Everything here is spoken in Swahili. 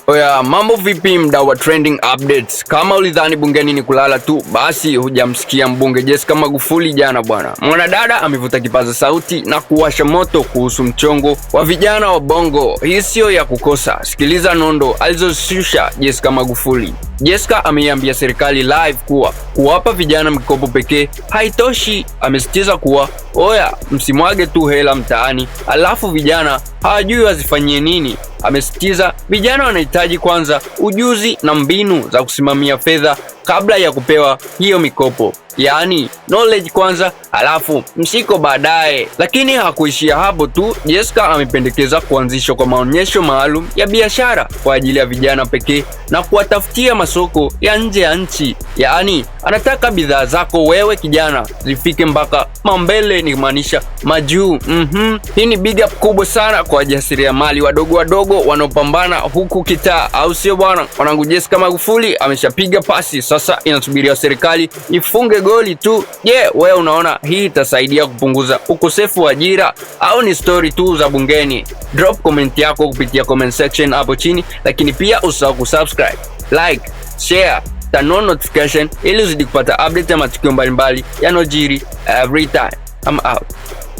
Oya, mambo vipi mdau wa trending updates? Kama ulidhani bungeni ni kulala tu, basi hujamsikia mbunge Jessica Magufuli jana bwana. Mwanadada amevuta kipaza sauti na kuwasha moto kuhusu mchongo wa vijana wa Bongo. Hii sio ya kukosa. Sikiliza nondo alizozishusha Jessica Magufuli. Jessica ameiambia serikali live kuwa kuwapa vijana mikopo pekee haitoshi. Amesitiza kuwa oya, msimwage tu hela mtaani alafu vijana hawajui wazifanyie nini. Amesitiza vijana wanahitaji kwanza ujuzi na mbinu za kusimamia fedha kabla ya kupewa hiyo mikopo, yaani knowledge kwanza alafu mshiko baadaye. Lakini hakuishia hapo tu. Jessica amependekeza kuanzishwa kwa maonyesho maalum ya biashara kwa ajili ya vijana pekee na kuwatafutia masoko ya nje ya nchi, yaani anataka bidhaa zako wewe kijana zifike mpaka mambele, ni maanisha majuu. Hii ni big up kubwa sana kwa wajasiriamali wadogo wanaopambana huku kitaa, au sio bwana? Wanangu, Jessica Magufuli ameshapiga pasi, sasa inasubiria serikali ifunge goli tu. Wewe unaona hii itasaidia kupunguza ukosefu wa ajira au ni story tu za bungeni? Drop comment yako kupitia comment section hapo chini, lakini pia usahau kusubscribe, like, share, turn on notification ili uzidi kupata update ya matukio mbalimbali yanayojiri every time. I'm out.